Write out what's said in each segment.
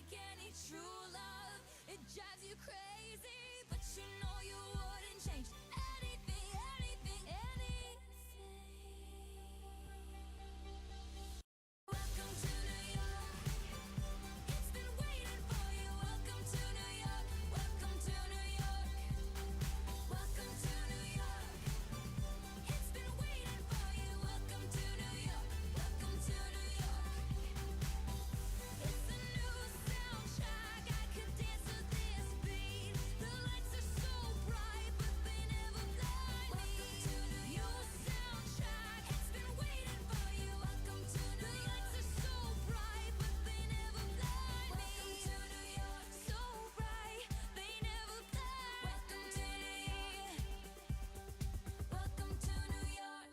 like any true love. It drives you crazy, but you know you wouldn't change anything, anything, anything. Welcome to New York. It's been waiting for you. Welcome to New York. Welcome to New York. Welcome to New York. It's been waiting for you. Welcome to New York. Welcome to New York. It's a new soundtrack. I could dance to this beat. The lights are so bright, but they never blind me. Welcome to New York. Soundtrack. It's been waiting for you. Welcome to New York. The lights are so bright, but they never blind me. Welcome to New York. So bright, they never blind. Welcome to New York. Welcome to New York.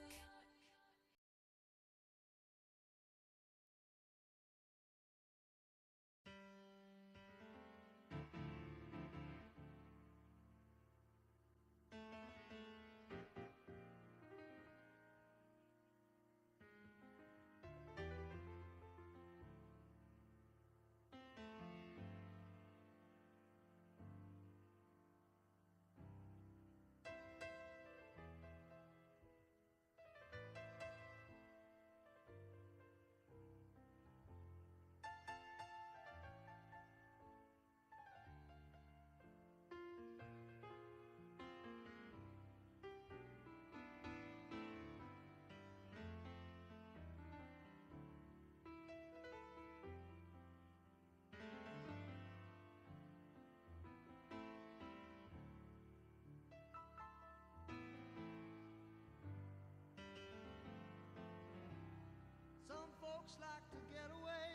Some folks like to get away,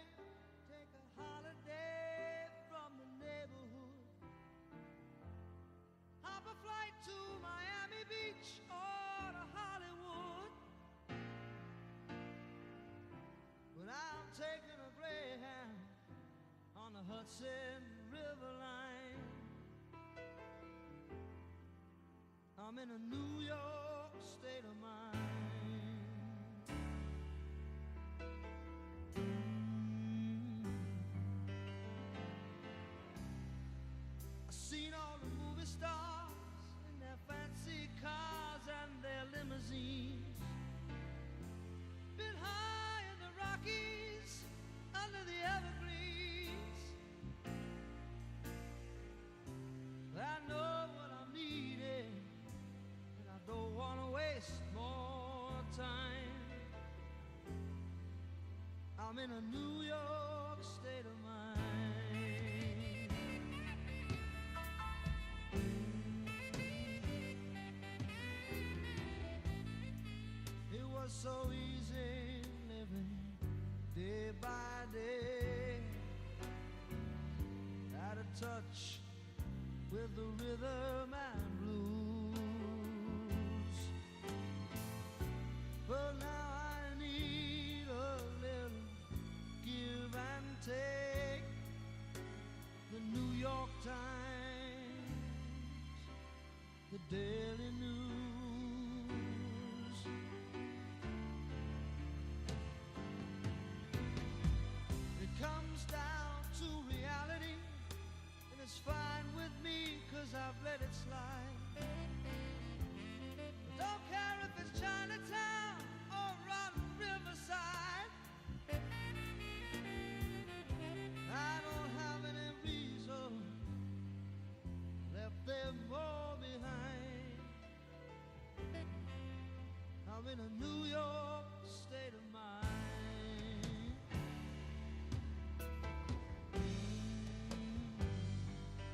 take a holiday from the neighborhood. Hop a flight to Miami Beach or to Hollywood. But I'm taking a Greyhound on the Hudson River line. I'm in a New York state of mind. Seen all the movie stars in their fancy cars and their limousines. Been high in the Rockies, under the Evergreens. I know what I'm needing, and I don't want to waste more time. I'm in a New York state of mind. It was so easy living day by day, out of touch with the rhythm and blues. But now I need a little give and take. The New York Times, the Daily News. It comes down to reality, and it's fine with me, 'cause I've let it slide. Don't care if it's Chinatown or Rotten Riverside. I don't have any reason left them all behind. I'm in a New York state of mind.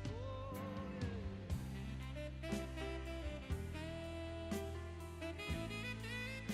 Oh, yeah.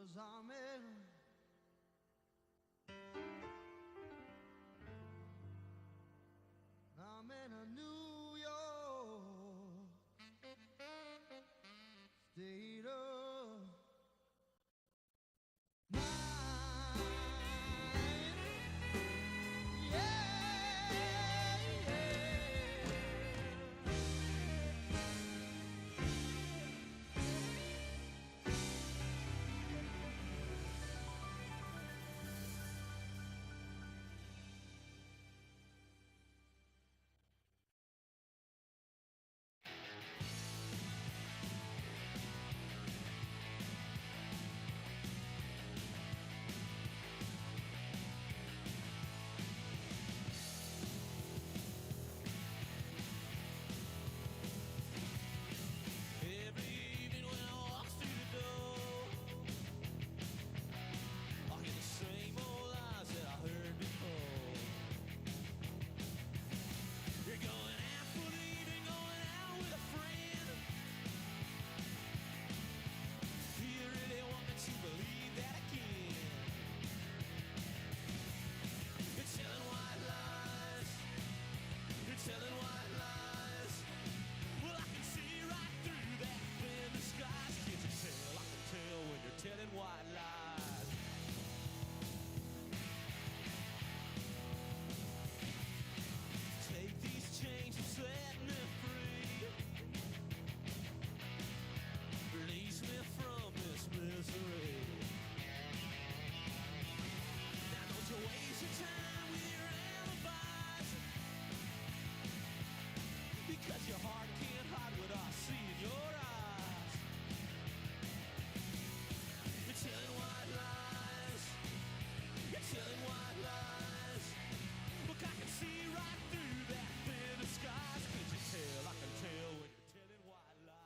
'cause I'm in a New York state of mind. Yeah, every evening when I walk through the door, I hear the same old lies that I heard before. You're going out for the evening, going out with a friend. Do you really want me to believe that again? You're telling white lies. You're telling white lies. Well, I can see right through that thin disguise. Can't you tell? I can tell when you're telling white lies. Take these chains and set me free. Release me from this misery. Now don't you waste your time with your alibis, because your heart can't hide what I see in your eyes. You're telling white lies. You're telling white lies. Look, I can see right through that thin disguise. Can't you tell? I can tell when you're telling white lies.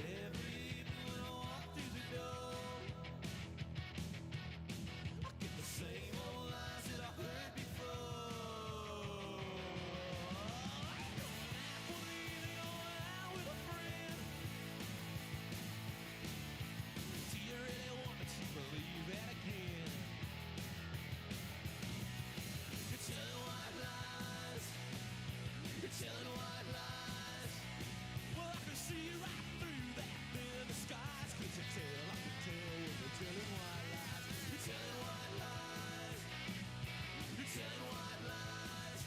Every evening when I walk through the door, I get the same old lies that I heard before. Going out for the evening, going out with a friend. Do you really want me to believe that again? You're telling white lies. You're telling white lies. Well, I can see right through that thin disguise. Can't you tell? I can tell when you're telling white lies. You're telling white lies. You're telling white lies.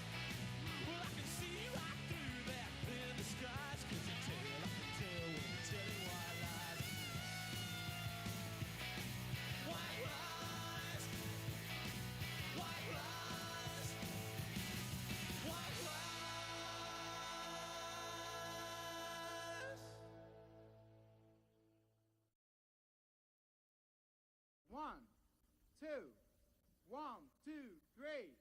Well, I can see right through that thin disguise. Can't you tell? I can tell when you're telling white lies. White lies. White lies. White lies. 1, 2, 1, 2, 3.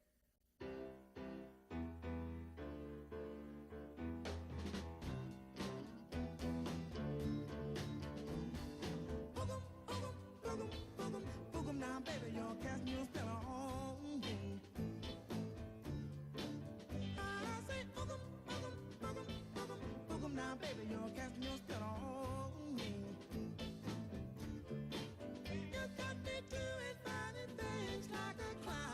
Boogum now, baby, you're casting your spell on me. I say boogum now, baby, you're casting your spell on me. You got me doing funny things like a clown.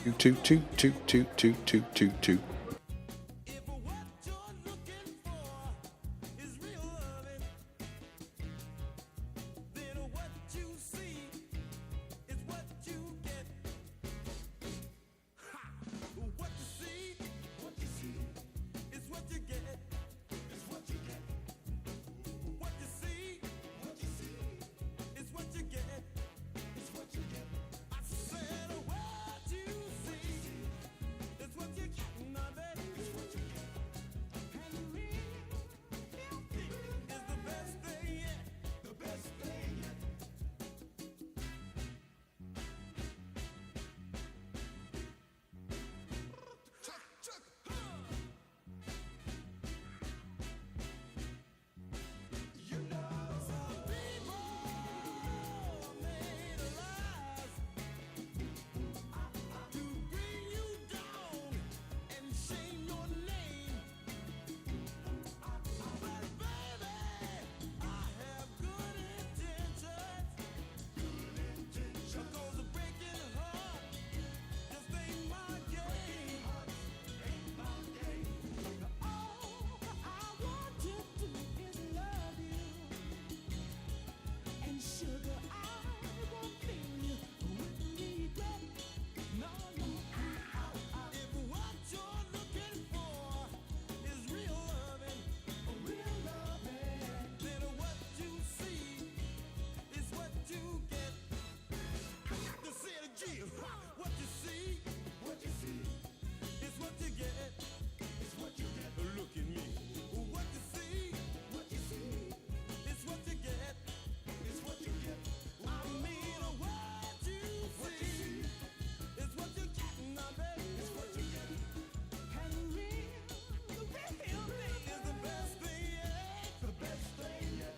Toot, toot, toot, toot, toot, toot, toot, toot. If what you're looking for is real loving, then what you see is what you get. Ha! What you see is what you get. Is what you get. What you see is what you get. Is what you get. I said what you see is what you get. Nothing is what you get. And real is the best thing yet. The best thing yet. You know, some people made a lies to bring you down and shame your name. But baby, I have good intentions. Because a breaking heart just ain't my game. All I want to do is love you. And sugar, I won't feel you with regret. No, no. If what you're looking for is real loving, then what you see is what you get. I got to say it again. What you see is what you get. Is what you get. Look at me. What you see is what you get. Is what you get. I mean, what you see is what you get. Nothing is what you get. And real is the best thing yet. The best thing yet.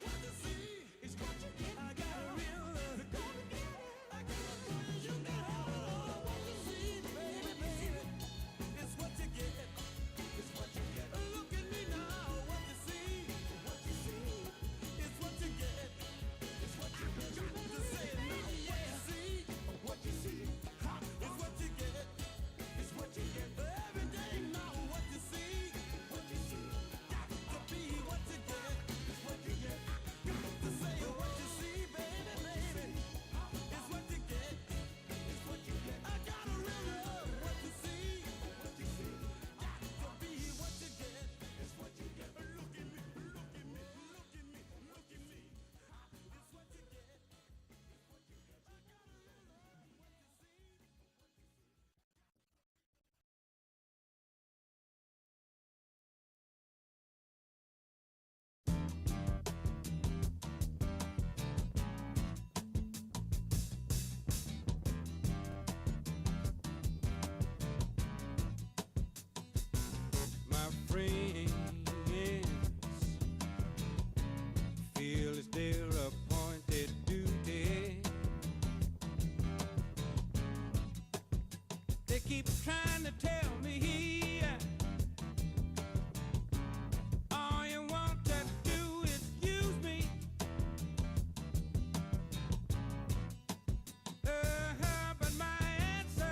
What you see is what you get. I got a real love. I got a real you got what you see, baby, baby. It's what you get. It's what you get. Look at me now. What you see is what you get. It's what you get. Got to say it now. What you see is what you get. It's what you get. Every day now. What you see got to be what you get. It's what you get. Got to say what you see, baby, baby. It's what you get. It's what you get. I got a real love. What you see got to be what you get. It's what you get. Look at me, look at me, look at me, look at me. It's what you get. It's what you get. I got a real love. What you see. My friends feel it's their appointed duty. They keep trying to tell me all you want to do is use me. But my answer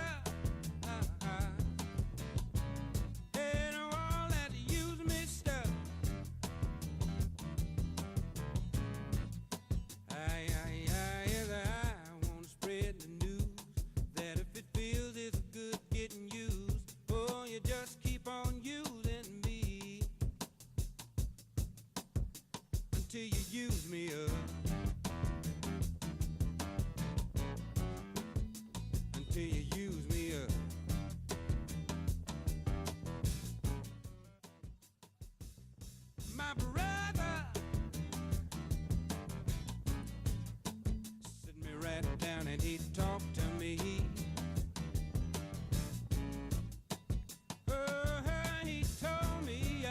ain't all that use me stuff. I want to spread the news that if it feels it's good getting used, oh, you just keep on using me until you use me up. Until you use me up. My brother sit me right down and he talked to me. He told me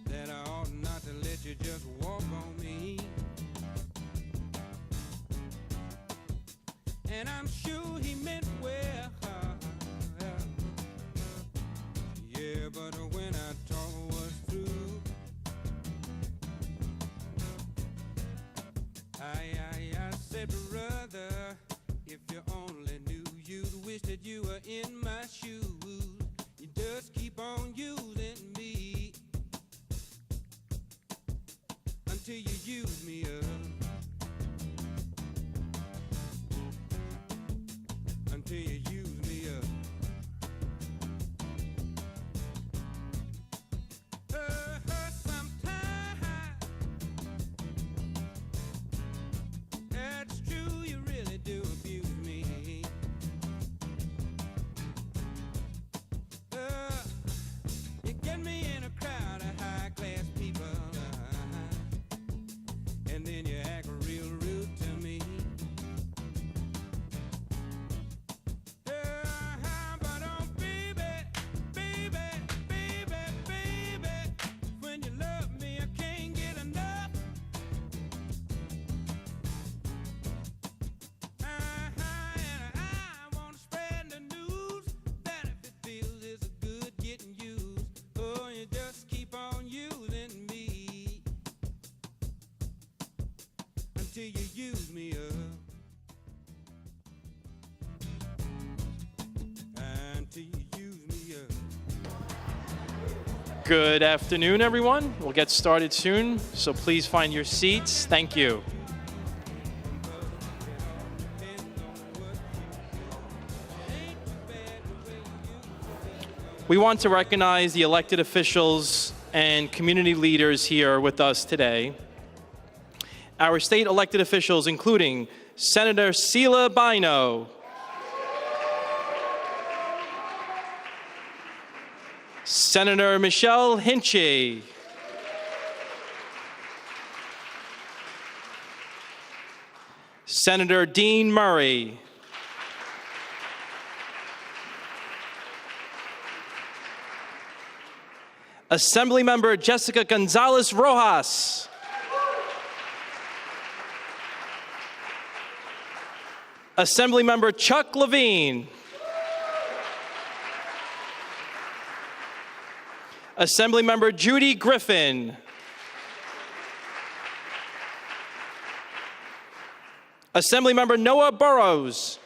that I ought not to let you just walk on me. And I'm sure he meant well. Yeah, but when I talk was through, you use me up. Until you use me up. Good afternoon, everyone. We'll get started soon, so please find your seats. Thank you. We want to recognize the elected officials and community leaders here with us today. Our state elected officials, including Senator Sela Bino, Senator Michelle Hinchy, Senator Dean Murray, Assemblymember Jessica Gonzalez Rojas, Assemblymember Chuck Levine, Assemblymember Judy Griffin, Assemblymember Noah Burrows,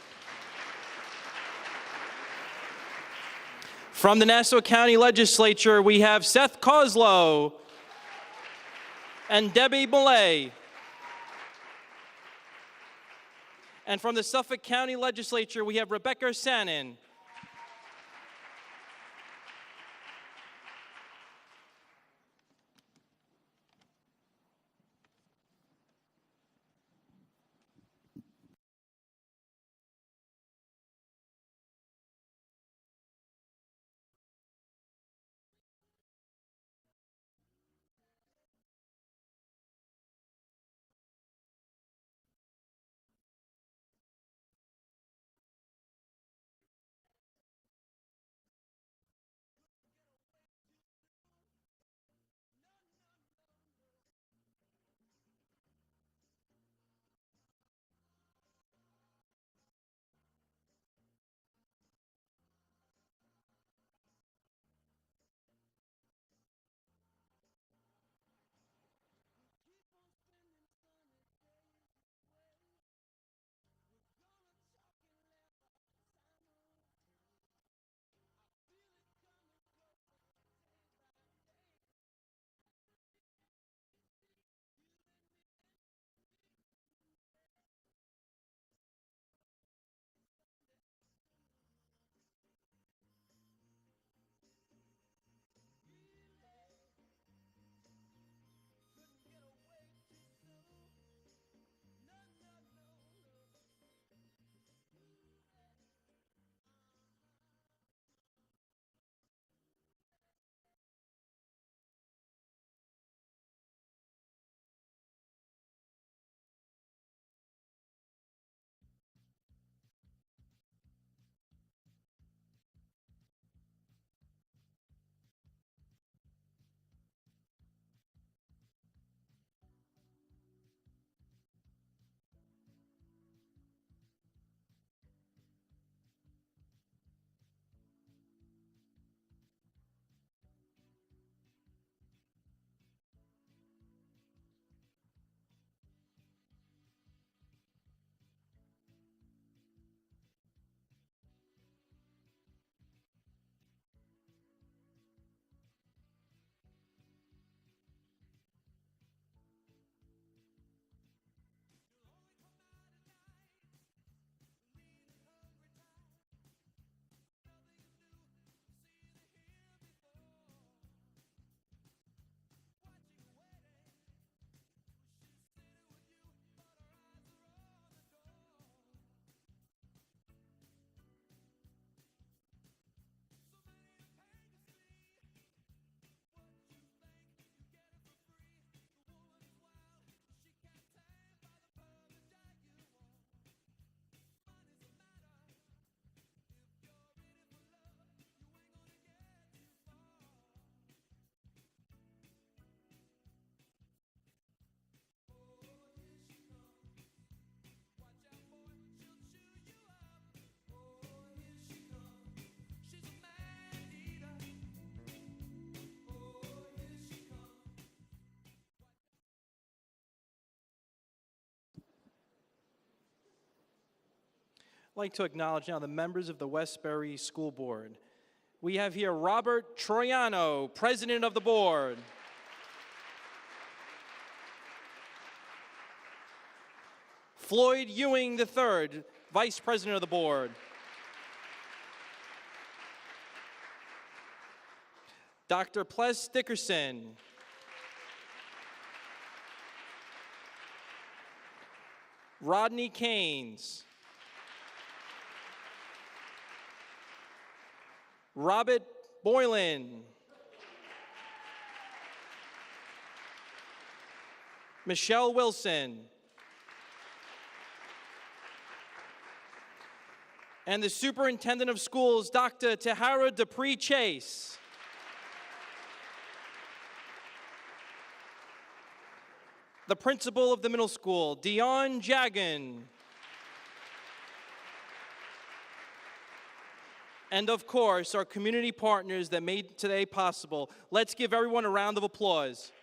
from the Nassau County Legislature, we have Seth Kozlow and Debbie Millay. And from the Suffolk County Legislature, we have Rebecca Sanin. I'd like to acknowledge now the members of the Westbury School Board. We have here Robert Troiano, President of the Board. Floyd Ewing III, Vice President of the Board. Dr. Ples Dickerson. Rodney Keynes. Robert Boylan. Michelle Wilson. And the Superintendent of Schools, Dr. Tahara Dupree Chase. The principal of the middle school, Dion Jagan. And of course, our community partners that made today possible. Let's give everyone a round of applause.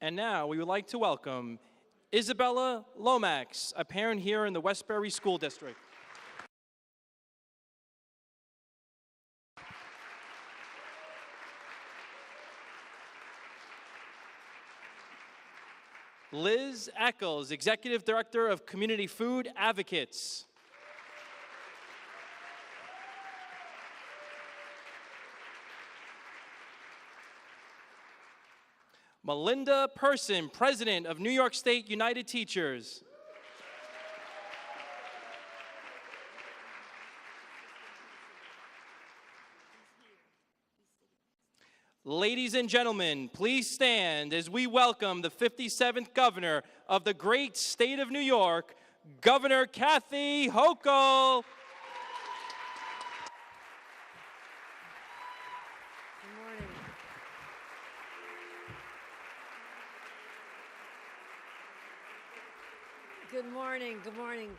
And now we would like to welcome Isabella Lomax, a parent here in the Westbury School District. Liz Eccles, Executive Director of Community Food Advocates. Melinda Person, President of New York State United Teachers. Ladies and gentlemen, please stand as we welcome the 57th Governor of the great state of New York, Governor Kathy Hochul. Good morning. Good morning, good morning.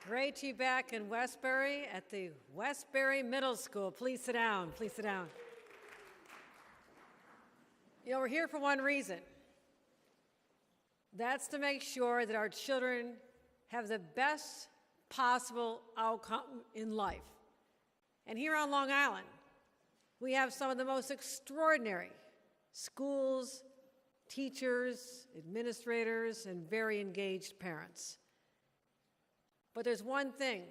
Great to be back in Westbury at the Westbury Middle School. Please sit down, please sit down. You know, we're here for one reason. That's to make sure that our children have the best possible outcome in life. And here on Long Island, we have some of the most extraordinary schools, teachers, administrators, and very engaged parents. But there's one thing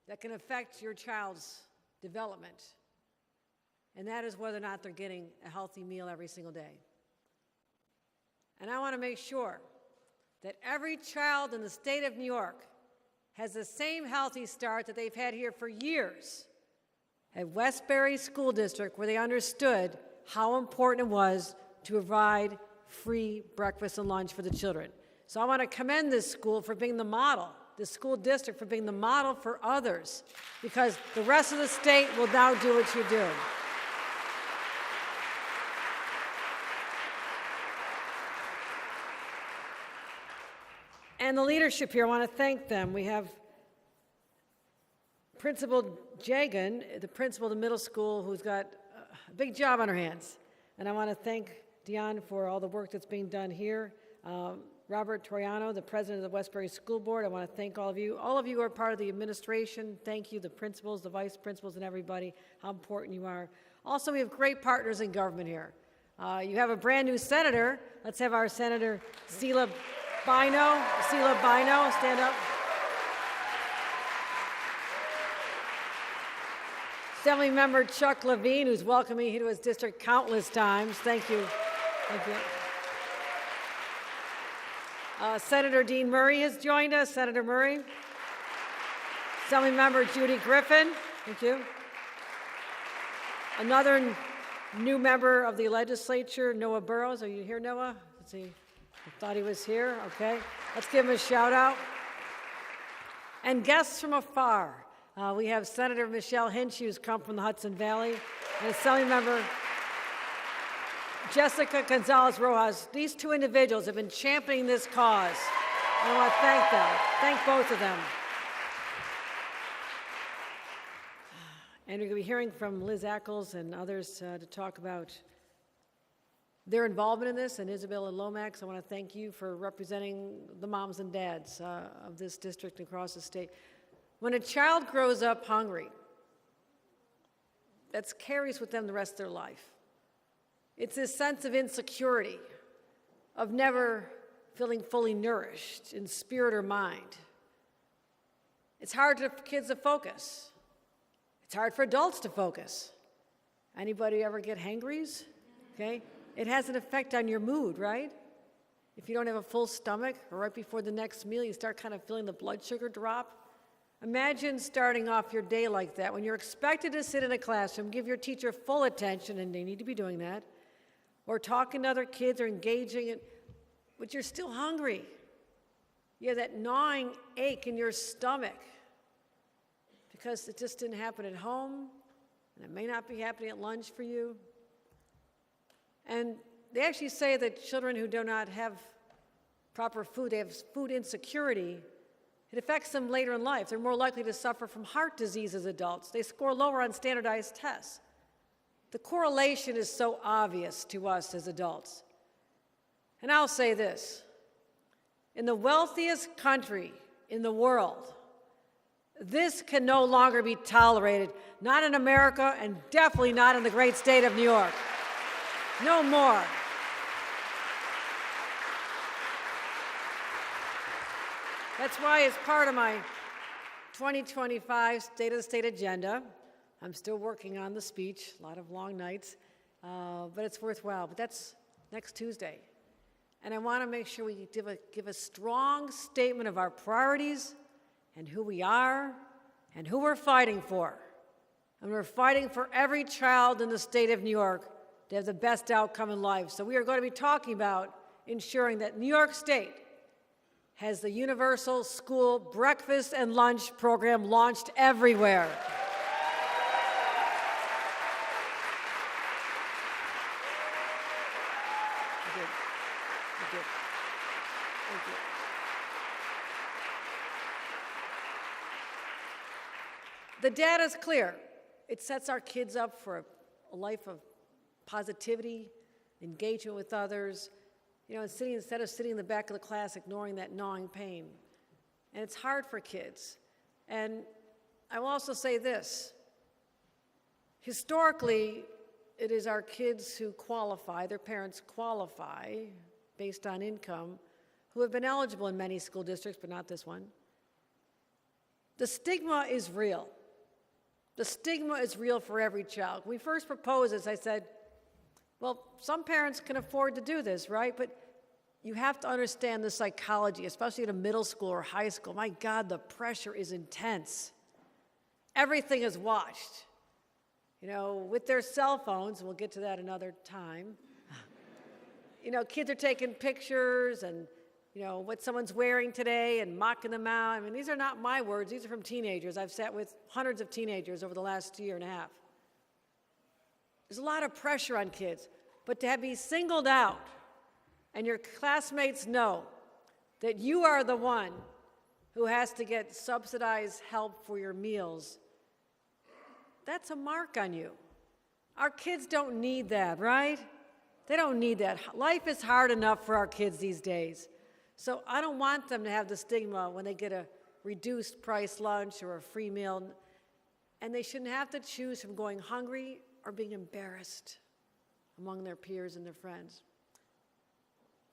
that can affect your child's development, and that is whether or not they're getting a healthy meal every single day. And I want to make sure that every child in the state of New York has the same healthy start that they've had here for years at Westbury School District, where they understood how important it was to provide free breakfast and lunch for the children. So I want to commend this school for being the model, this school district for being the model for others, because the rest of the state will now do what you're doing. And the leadership here, I want to thank them. We have Principal Jagan, the principal of the middle school, who's got a big job on her hands. And I want to thank Dion for all the work that's being done here. Robert Toriano, the president of the Westbury School Board, I want to thank all of you. All of you are part of the administration. Thank you, the principals, the vice principals, and everybody, how important you are. Also, we have great partners in government here. You have a brand new senator. Let's have our Senator Sheila Bino. Sheila Bino, stand up. Assembly Member Chuck Levine, who's welcomed me to his district countless times. Thank you. Thank you. Senator Dean Murray has joined us. Senator Murray. Assembly Member Judy Griffin. Thank you. Another new member of the legislature, Noah Burrows. Are you here, Noah? Let's see. I thought he was here. Okay. Let's give him a shout out. And guests from afar. We have Senator Michelle Hinch, who's come from the Hudson Valley, and Assembly Member Jessica Gonzalez Rojas. These two individuals have been championing this cause. And I want to thank them. Thank both of them. And we're going to be hearing from Liz Ackles and others to talk about their involvement in this, and Isabella Lomax. I want to thank you for representing the moms and dads of this district across the state. When a child grows up hungry, that carries with them the rest of their life. It's this sense of insecurity, of never feeling fully nourished in spirit or mind. It's hard for kids to focus. It's hard for adults to focus. Anybody ever get hangries? Okay? It has an effect on your mood, right? If you don't have a full stomach, or right before the next meal, you start kind of feeling the blood sugar drop. Imagine starting off your day like that when you're expected to sit in a classroom, give your teacher full attention, and they need to be doing that, or talking to other kids or engaging in, but you're still hungry. You have that gnawing ache in your stomach because it just didn't happen at home, and it may not be happening at lunch for you. And they actually say that children who do not have proper food, they have food insecurity. It affects them later in life. They're more likely to suffer from heart disease as adults. They score lower on standardized tests. The correlation is so obvious to us as adults. And I'll say this. In the wealthiest country in the world, this can no longer be tolerated. Not in America, and definitely not in the great state of New York. No more. That's why, as part of my 2025 State of the State agenda, I'm still working on the speech, a lot of long nights, but it's worthwhile. But that's next Tuesday. And I want to make sure we give a strong statement of our priorities and who we are and who we're fighting for. And we're fighting for every child in the state of New York to have the best outcome in life. So we are going to be talking about ensuring that New York State has the universal school breakfast and lunch program launched everywhere. Thank you. The data is clear. It sets our kids up for a life of positivity, engagement with others, instead of sitting in the back of the class ignoring that gnawing pain. And it's hard for kids. And I will also say this. Historically, it is our kids who qualify, their parents qualify based on income, who have been eligible in many school districts, but not this one. The stigma is real. The stigma is real for every child. When we first proposed this, I said, well, some parents can afford to do this, right? But you have to understand the psychology, especially at a middle school or high school. My God, the pressure is intense. Everything is watched. With their cell phones, and we'll get to that another time. Kids are taking pictures and, what someone's wearing today and mocking them out. I mean, these are not my words. These are from teenagers. I've sat with hundreds of teenagers over the last year and a half. There's a lot of pressure on kids. But to be singled out and your classmates know that you are the one who has to get subsidized help for your meals, that's a mark on you. Our kids don't need that, right? They don't need that. Life is hard enough for our kids these days. So I don't want them to have the stigma when they get a reduced price lunch or a free meal. And they shouldn't have to choose from going hungry or being embarrassed among their peers and their friends.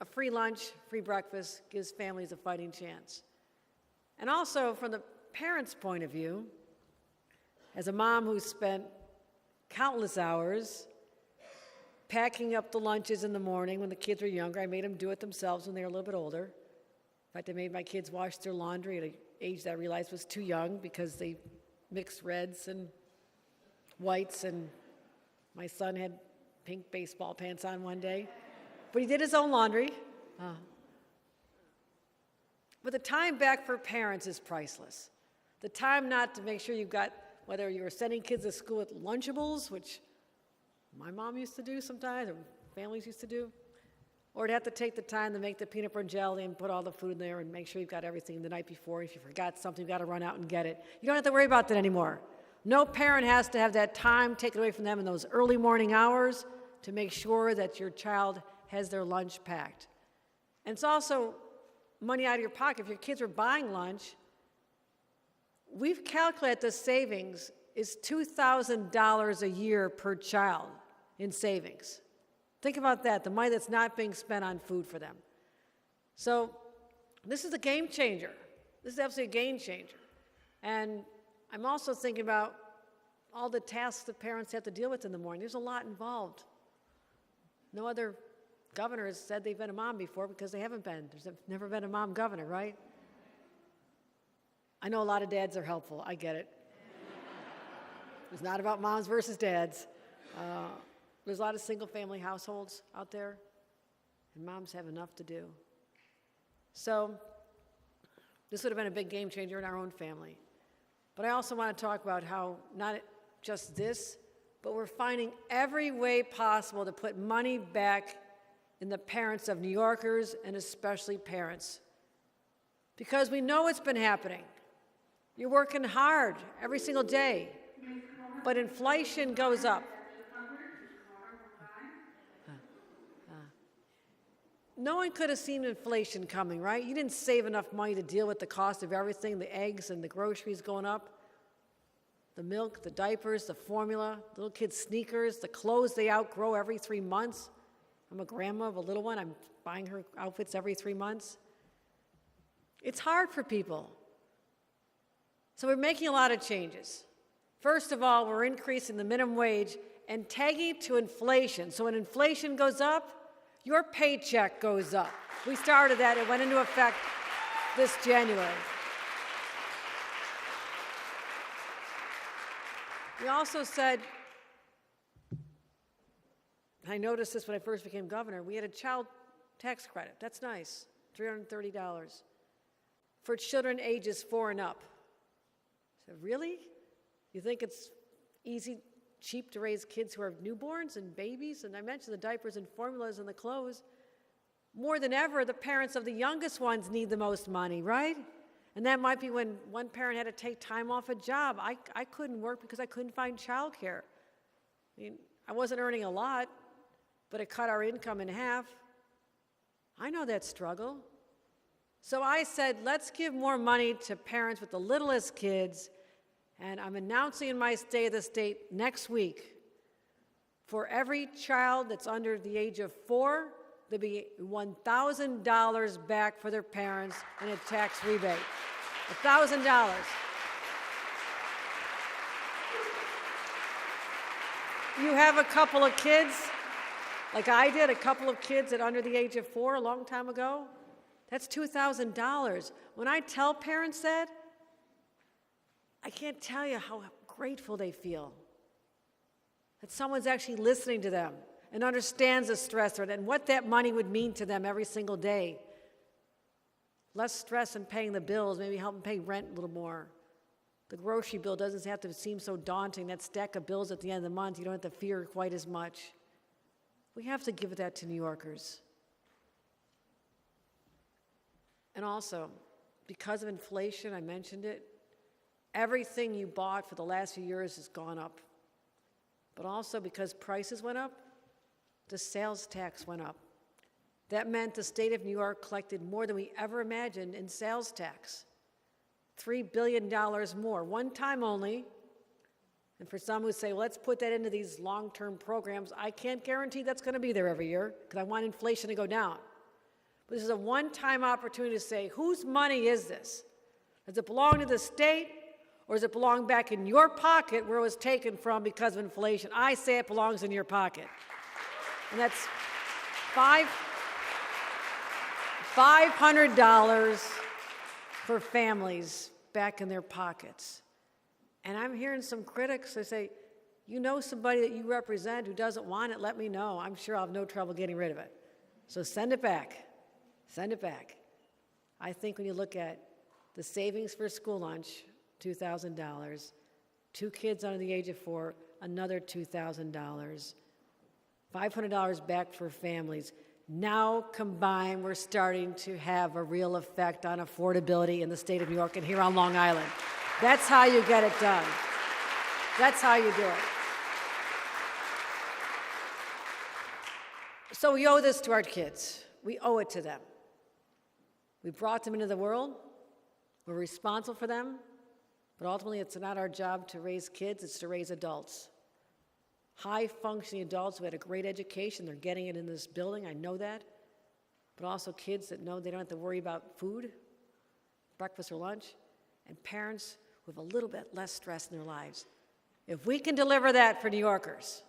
A free lunch, free breakfast gives families a fighting chance. And also, from the parents' point of view, as a mom who spent countless hours packing up the lunches in the morning when the kids were younger, I made them do it themselves when they were a little bit older. In fact, I made my kids wash their laundry at an age that I realized was too young because they mixed reds and whites, and my son had pink baseball pants on one day. But he did his own laundry. But the time back for parents is priceless. The time not to make sure you've got, whether you were sending kids to school with Lunchables, which my mom used to do sometimes, or families used to do, or to have to take the time to make the peanut butter and jelly and put all the food in there and make sure you've got everything the night before. If you forgot something, you've got to run out and get it. You don't have to worry about that anymore. No parent has to have that time taken away from them in those early morning hours to make sure that your child has their lunch packed. And it's also money out of your pocket. If your kids are buying lunch, we've calculated the savings is $2,000 a year per child in savings. Think about that, the money that's not being spent on food for them. So this is a game changer. This is absolutely a game changer. And I'm also thinking about all the tasks that parents have to deal with in the morning. There's a lot involved. No other governor has said they've been a mom before because they haven't been. There's never been a mom governor, right? I know a lot of dads are helpful. I get it. It's not about moms versus dads. There's a lot of single-family households out there, and moms have enough to do. So this would have been a big game changer in our own family. But I also want to talk about how not just this, but we're finding every way possible to put money back in the parents of New Yorkers, and especially parents. Because we know it's been happening. You're working hard every single day, but inflation goes up. No one could have seen inflation coming, right? You didn't save enough money to deal with the cost of everything, the eggs and the groceries going up, the milk, the diapers, the formula, little kids' sneakers, the clothes they outgrow every 3 months. I'm a grandma of a little one. I'm buying her outfits every 3 months. It's hard for people. So we're making a lot of changes. First of all, we're increasing the minimum wage and tagging it to inflation. So when inflation goes up, your paycheck goes up. We started that. It went into effect this January. We also said, I noticed this when I first became governor, we had a child tax credit. That's nice, $330 for children ages 4 and up. I said, really? You think it's easy, cheap to raise kids who are newborns and babies? And I mentioned the diapers and formulas and the clothes. More than ever, the parents of the youngest ones need the most money, right? And that might be when one parent had to take time off a job. I couldn't work because I couldn't find childcare. I mean, I wasn't earning a lot, but it cut our income in half. I know that struggle. So I said, let's give more money to parents with the littlest kids, and I'm announcing in my State of the State next week, for every child that's under the age of 4, there'll be $1,000 back for their parents in a tax rebate. $1,000. You have a couple of kids, like I did, a couple of kids that under the age of 4 a long time ago, that's $2,000. When I tell parents that, I can't tell you how grateful they feel that someone's actually listening to them and understands the stress and what that money would mean to them every single day. Less stress in paying the bills, maybe help them pay rent a little more. The grocery bill doesn't have to seem so daunting. That stack of bills at the end of the month, you don't have to fear quite as much. We have to give that to New Yorkers. And also, because of inflation, I mentioned it, everything you bought for the last few years has gone up. But also because prices went up, the sales tax went up. That meant the state of New York collected more than we ever imagined in sales tax. $3 billion more, one time only. And for some who say, well, let's put that into these long-term programs, I can't guarantee that's going to be there every year because I want inflation to go down. But this is a one-time opportunity to say, whose money is this? Does it belong to the state, or does it belong back in your pocket where it was taken from because of inflation? I say it belongs in your pocket. And that's $500 for families back in their pockets. And I'm hearing some critics, they say, you know somebody that you represent who doesn't want it, let me know. I'm sure I'll have no trouble getting rid of it. So send it back. Send it back. I think when you look at the savings for school lunch, $2,000, 2 kids under the age of 4, another $2,000, $500 back for families. Now combined, we're starting to have a real effect on affordability in the state of New York and here on Long Island. That's how you get it done. That's how you do it. So we owe this to our kids. We owe it to them. We brought them into the world. We're responsible for them. But ultimately, it's not our job to raise kids, it's to raise adults. High-functioning adults who had a great education, they're getting it in this building, I know that. But also kids that know they don't have to worry about food, breakfast or lunch, and parents who have a little bit less stress in their lives. If we can deliver that for New Yorkers,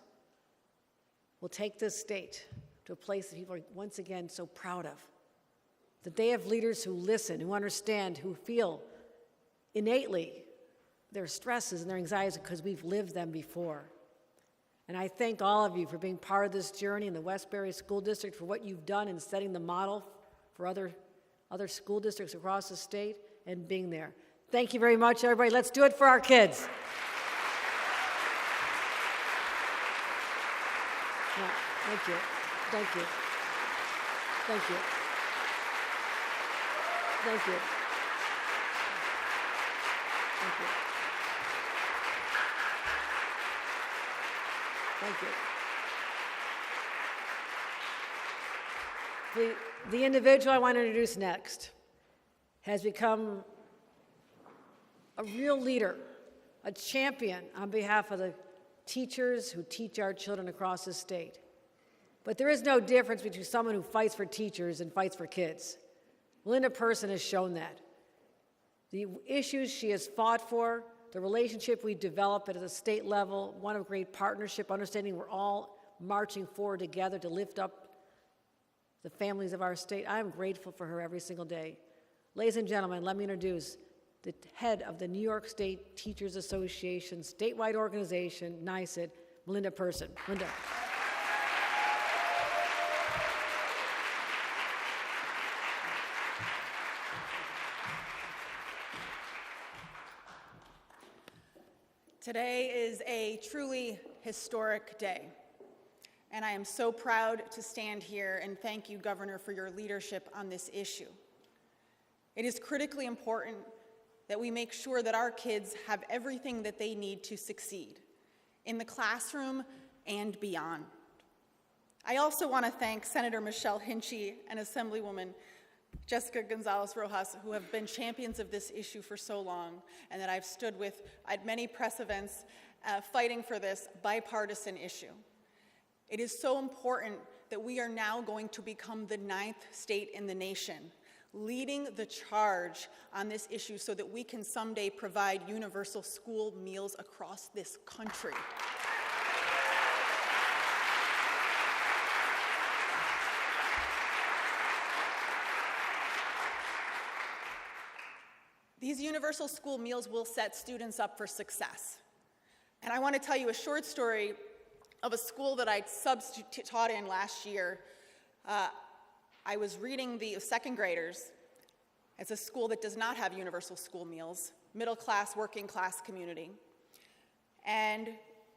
we'll take this state to a place that people are once again so proud of. That they have leaders who listen, who understand, who feel innately their stresses and their anxieties because we've lived them before. And I thank all of you for being part of this journey in the Westbury School District, for what you've done in setting the model for other school districts across the state and being there. Thank you very much, everybody. Let's do it for our kids. Yeah, thank you. Thank you. Thank you. Thank you. Thank you. Thank you. The individual I want to introduce next has become a real leader, a champion on behalf of the teachers who teach our children across the state. But there is no difference between someone who fights for teachers and fights for kids. Linda Person has shown that. The issues she has fought for, the relationship we develop at the state level, one of great partnership, understanding we're all marching forward together to lift up the families of our state. I am grateful for her every single day. Ladies and gentlemen, let me introduce the head of the New York State Teachers Association, statewide organization, NYSED, Linda Person. Linda. Today is a truly historic day, and I am so proud to stand here and thank you, Governor, for your leadership on this issue. It is critically important that we make sure that our kids have everything that they need to succeed in the classroom and beyond. I also want to thank Senator Michelle Hinchy and Assemblywoman Jessica Gonzalez-Rojas, who have been champions of this issue for so long, and that I've stood with at many press events fighting for this bipartisan issue. It is so important that we are now going to become the 9th state in the nation, leading the charge on this issue so that we can someday provide universal school meals across this country. These universal school meals will set students up for success. And I want to tell you a short story of a school that I taught in last year. I was reading the second graders. It's a school that does not have universal school meals, middle class, working class community. And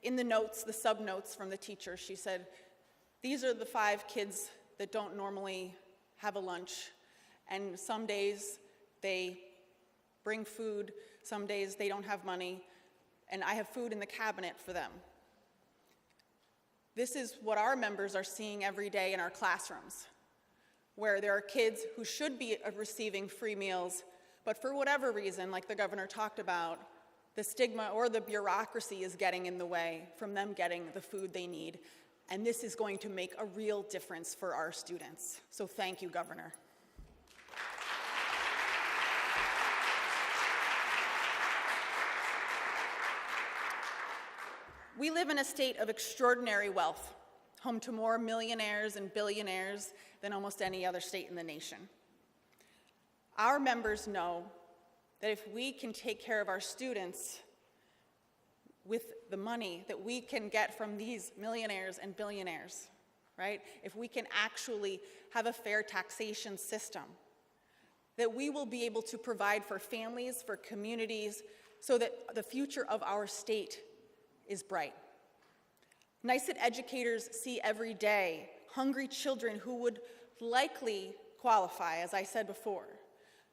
in the notes, the sub-notes from the teacher, she said, these are the 5 kids that don't normally have a lunch. And some days they bring food, some days they don't have money, and I have food in the cabinet for them. This is what our members are seeing every day in our classrooms, where there are kids who should be receiving free meals, but for whatever reason, like the governor talked about, the stigma or the bureaucracy is getting in the way from them getting the food they need, and this is going to make a real difference for our students. So thank you, Governor. We live in a state of extraordinary wealth, home to more millionaires and billionaires than almost any other state in the nation. Our members know that if we can take care of our students with the money that we can get from these millionaires and billionaires, right? If we can actually have a fair taxation system, that we will be able to provide for families, for communities, so that the future of our state is bright. NYSET educators see every day hungry children who would likely qualify, as I said before,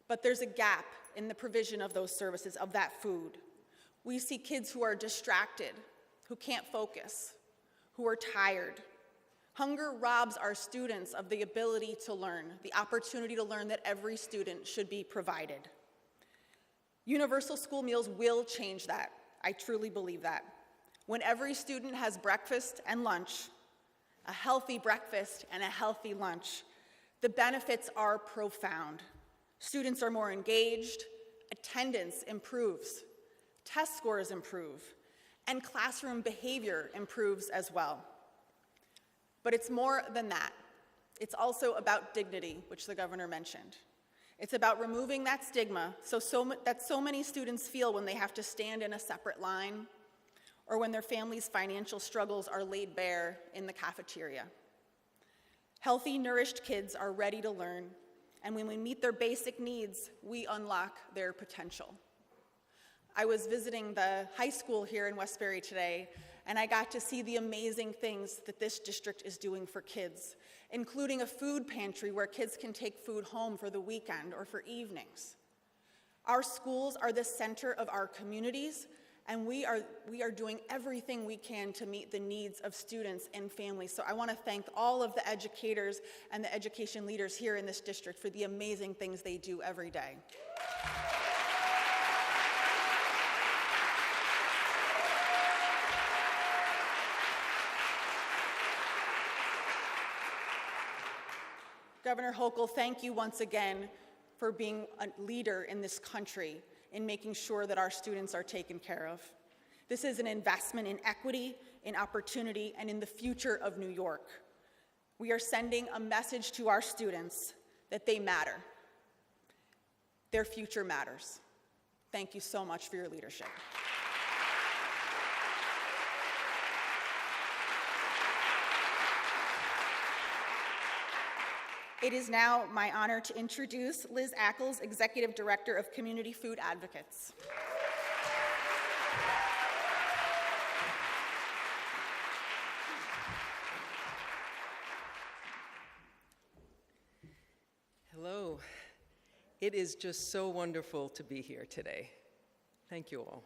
but there's a gap in the provision of those services, of that food. We see kids who are distracted, who can't focus, who are tired. Hunger robs our students of the ability to learn, the opportunity to learn that every student should be provided. Universal school meals will change that. I truly believe that. When every student has breakfast and lunch, a healthy breakfast and a healthy lunch, the benefits are profound. Students are more engaged, attendance improves, test scores improve, and classroom behavior improves as well. But it's more than that. It's also about dignity, which the governor mentioned. It's about removing that stigma that so many students feel when they have to stand in a separate line, or when their family's financial struggles are laid bare in the cafeteria. Healthy, nourished kids are ready to learn, and when we meet their basic needs, we unlock their potential. I was visiting the high school here in Westbury today, and I got to see the amazing things that this district is doing for kids, including a food pantry where kids can take food home for the weekend or for evenings. Our schools are the center of our communities, and we are doing everything we can to meet the needs of students and families. So I want to thank all of the educators and the education leaders here in this district for the amazing things they do every day. Governor Hochul, thank you once again for being a leader in this country in making sure that our students are taken care of. This is an investment in equity, in opportunity, and in the future of New York. We are sending a message to our students that they matter. Their future matters. Thank you so much for your leadership. It is now my honor to introduce Liz Ackles, Executive Director of Community Food Advocates. Hello. It is just so wonderful to be here today. Thank you all.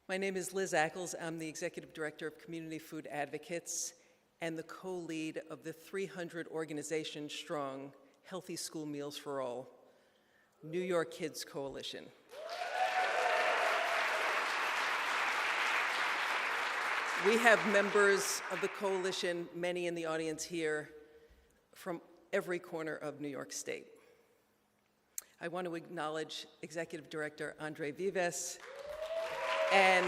My name is Liz Ackles. I'm the Executive Director of Community Food Advocates, and the co-lead of the 300 organization strong Healthy School Meals for All, New York Kids Coalition. We have members of the coalition, many in the audience here, from every corner of New York State. I want to acknowledge Executive Director Andre Vives and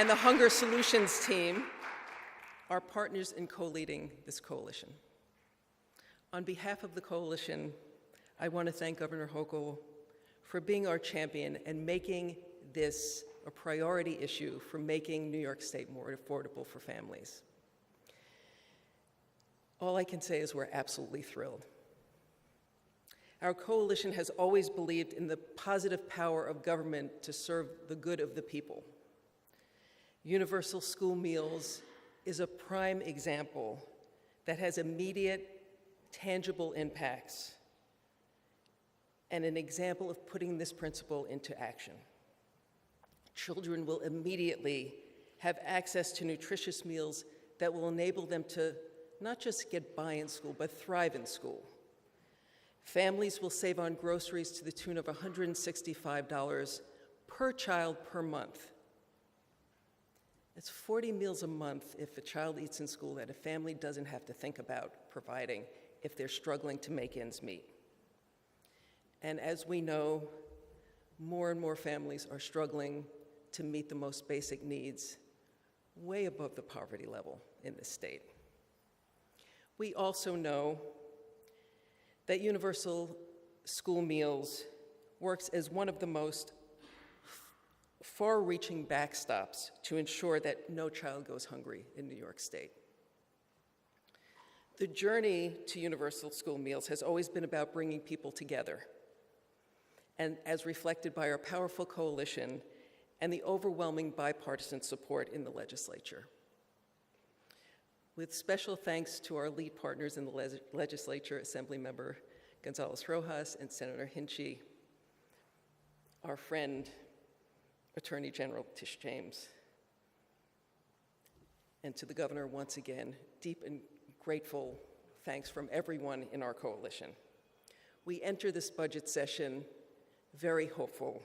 the Hunger Solutions team, our partners in co-leading this coalition. On behalf of the coalition, I want to thank Governor Hochul for being our champion and making this a priority issue for making New York State more affordable for families. All I can say is we're absolutely thrilled. Our coalition has always believed in the positive power of government to serve the good of the people. Universal school meals is a prime example that has immediate, tangible impacts and an example of putting this principle into action. Children will immediately have access to nutritious meals that will enable them to not just get by in school, but thrive in school. Families will save on groceries to the tune of $165 per child per month. It's 40 meals a month if a child eats in school that a family doesn't have to think about providing if they're struggling to make ends meet. And as we know, more and more families are struggling to meet the most basic needs, way above the poverty level in this state. We also know that universal school meals works as one of the most far-reaching backstops to ensure that no child goes hungry in New York State. The journey to universal school meals has always been about bringing people together, and as reflected by our powerful coalition and the overwhelming bipartisan support in the legislature. With special thanks to our lead partners in the legislature, Assemblymember Gonzalez-Rojas and Senator Hinchey, our friend, Attorney General Tish James, and to the governor once again, deep and grateful thanks from everyone in our coalition. We enter this budget session very hopeful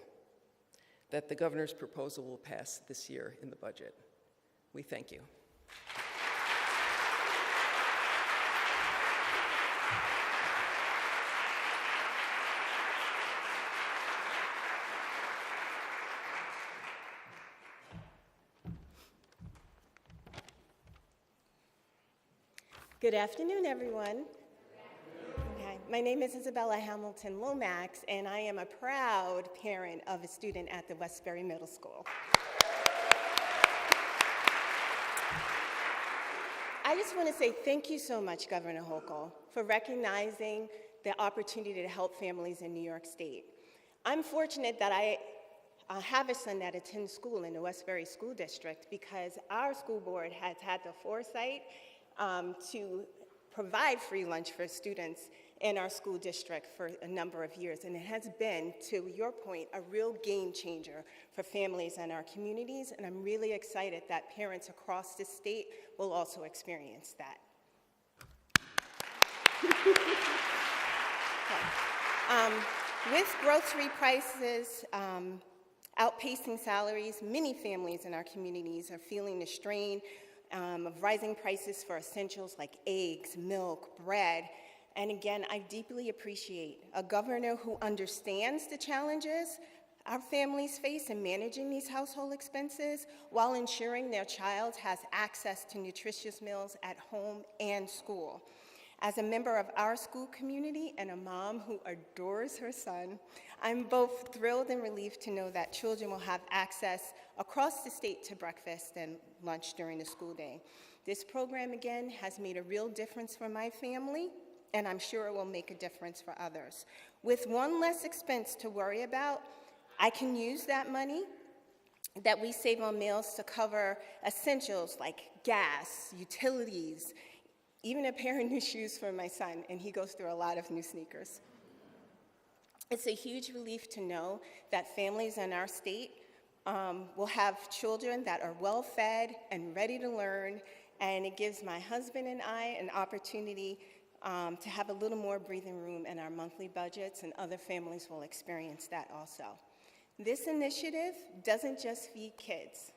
that the governor's proposal will pass this year in the budget. We thank you. Good afternoon, everyone. Okay. My name is Isabella Hamilton Lomax, and I am a proud parent of a student at the Westbury Middle School. I just want to say thank you so much, Governor Hochul, for recognizing the opportunity to help families in New York State. I'm fortunate that I have a son that attends school in the Westbury School District because our school board has had the foresight to provide free lunch for students in our school district for a number of years. And it has been, to your point, a real game changer for families in our communities. And I'm really excited that parents across the state will also experience that. With grocery prices outpacing salaries, many families in our communities are feeling the strain of rising prices for essentials like eggs, milk, bread. And again, I deeply appreciate a governor who understands the challenges our families face in managing these household expenses while ensuring their child has access to nutritious meals at home and school. As a member of our school community and a mom who adores her son, I'm both thrilled and relieved to know that children will have access across the state to breakfast and lunch during the school day. This program, again, has made a real difference for my family, and I'm sure it will make a difference for others. With one less expense to worry about, I can use that money that we save on meals to cover essentials like gas, utilities, even a pair of new shoes for my son, and he goes through a lot of new sneakers. It's a huge relief to know that families in our state We'll have children that are well-fed and ready to learn, and it gives my husband and I an opportunity to have a little more breathing room in our monthly budgets, and other families will experience that also. This initiative doesn't just feed kids.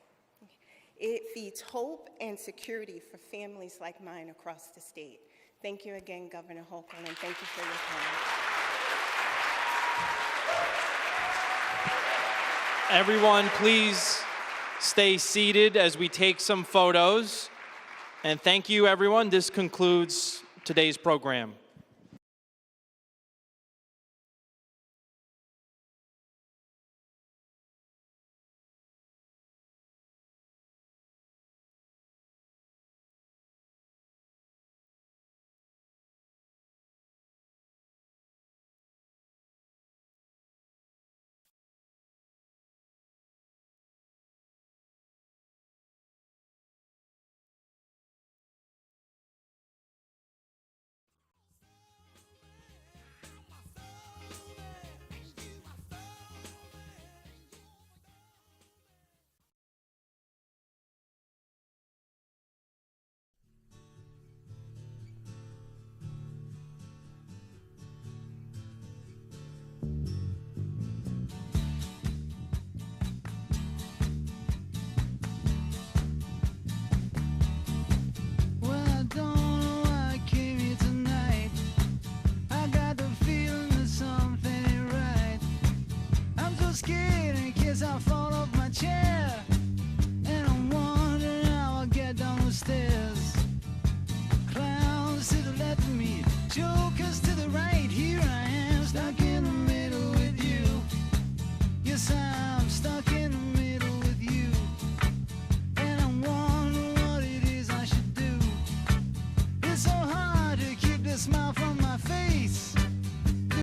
It feeds hope and security for families like mine across the state. Thank you again, Governor Hochul, and thank you for your time. Everyone, please stay seated as we take some photos. And thank you, everyone. This concludes today's program.